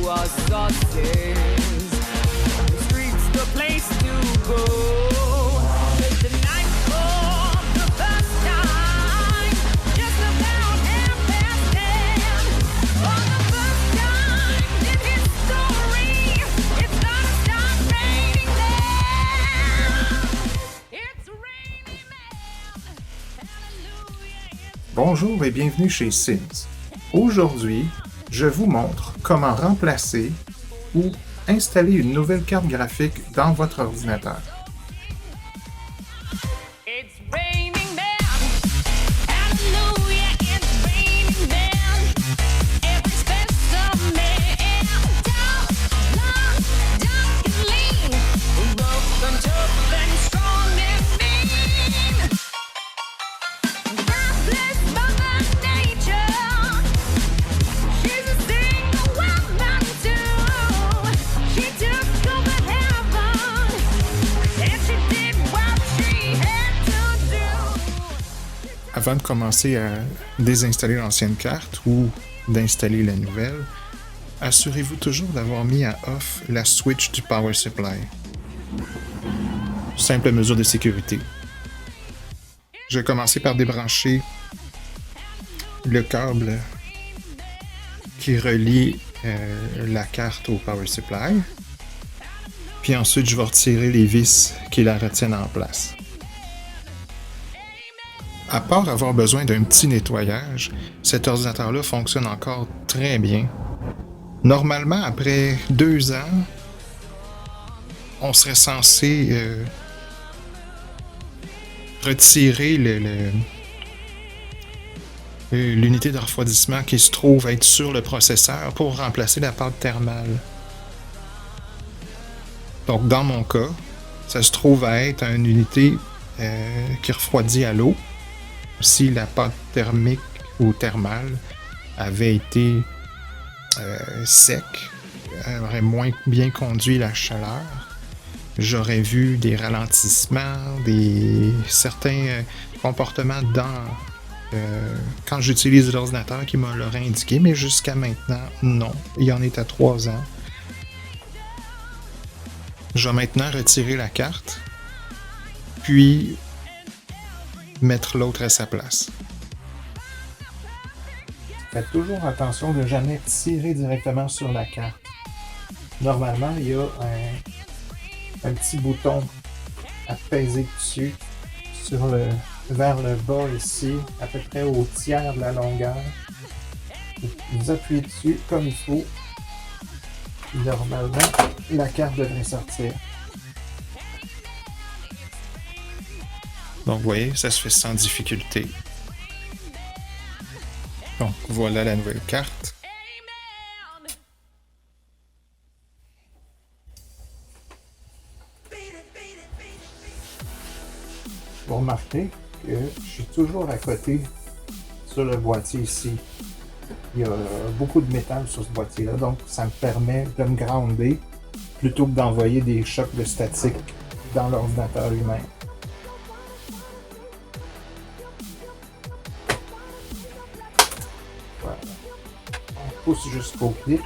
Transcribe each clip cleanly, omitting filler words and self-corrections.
our success. The streets, the place to go. Tonight for the first time, just about 10:30. For the first time in history, it's gonna start raining men. It's raining men. Hallelujah. Bonjour et bienvenue chez Sims. Aujourd'hui, je vous montre comment remplacer ou installer une nouvelle carte graphique dans votre ordinateur. It's raining men. Hallelujah, it's raining men. Every specimen, dark, long, dark and lean, rough and tough and strong and mean. God bless Mother Nature. She's a single woman too. She took over heaven, and she did what she had to do. Avant de commencer à désinstaller l'ancienne carte ou d'installer la nouvelle, assurez-vous toujours d'avoir mis à off la switch du power supply. Simple mesure de sécurité. Je vais commencer par débrancher le câble qui relie la carte au power supply. Puis ensuite, je vais retirer les vis qui la retiennent en place. À part avoir besoin d'un petit nettoyage, cet ordinateur-là fonctionne encore très bien. Normalement, après 2 ans, on serait censé retirer l'unité de refroidissement qui se trouve être sur le processeur pour remplacer la pâte thermale. Donc, dans mon cas, ça se trouve à être une unité qui refroidit à l'eau. Si la pâte thermique ou thermale avait été sec, aurait moins bien conduit la chaleur, j'aurais vu des ralentissements, certains comportements quand j'utilise l'ordinateur qui me l'auraient indiqué, mais jusqu'à maintenant, non. Il en est à 3 ans. Je vais maintenant retirer la carte, puis mettre l'autre à sa place. Faites toujours attention de ne jamais tirer directement sur la carte. Normalement, il y a un petit bouton à peser dessus vers le bas ici, à peu près au tiers de la longueur. Vous appuyez dessus comme il faut. Normalement, la carte devrait sortir. Donc, vous voyez, ça se fait sans difficulté. Donc, voilà la nouvelle carte. Vous remarquez que je suis toujours à côté sur le boîtier ici. Il y a beaucoup de métal sur ce boîtier-là, donc ça me permet de me grounder plutôt que d'envoyer des chocs de statique dans l'ordinateur lui-même. Voilà. On pousse jusqu'au clic.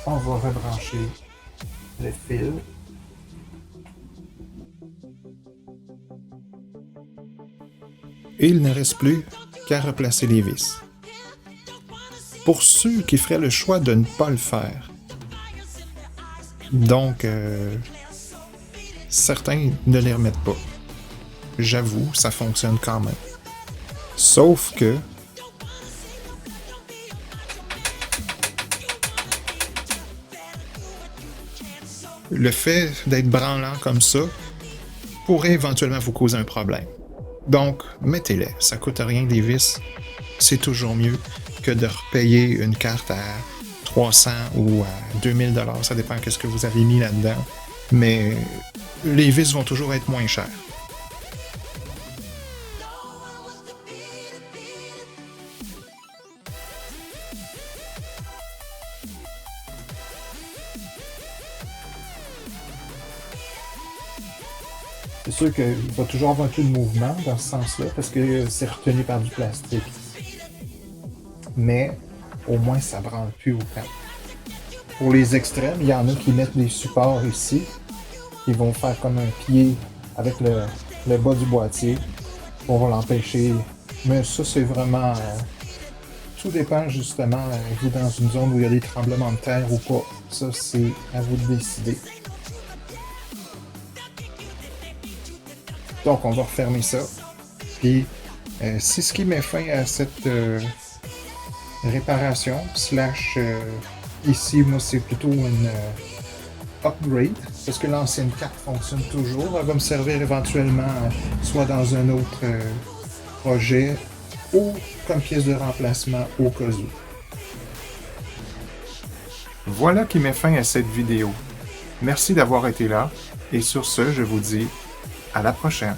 On va rebrancher le fil. Et il ne reste plus qu'à replacer les vis. Pour ceux qui feraient le choix de ne pas le faire, donc certains ne les remettent pas. J'avoue, ça fonctionne quand même. Sauf que le fait d'être branlant comme ça pourrait éventuellement vous causer un problème. Donc, mettez-les. Ça coûte rien des vis. C'est toujours mieux que de repayer une carte à 300 ou à 2000 $. Ça dépend de ce que vous avez mis là-dedans. Mais les vis vont toujours être moins chères. C'est sûr qu'il va toujours avoir un peu de mouvement dans ce sens-là, parce que c'est retenu par du plastique. Mais au moins ça branle plus autant. Pour les extrêmes, il y en a qui mettent des supports ici, qui vont faire comme un pied avec le bas du boîtier pour l'empêcher. Mais ça, c'est vraiment... tout dépend justement, vous dans une zone où il y a des tremblements de terre ou pas. Ça, c'est à vous de décider. Donc, on va refermer ça. Puis, c'est ce qui met fin à cette réparation, slash... ici, moi, c'est plutôt une upgrade, parce que l'ancienne carte fonctionne toujours. Elle va me servir éventuellement, soit dans un autre projet, ou comme pièce de remplacement au cas où. Voilà qui met fin à cette vidéo. Merci d'avoir été là, et sur ce, je vous dis à la prochaine.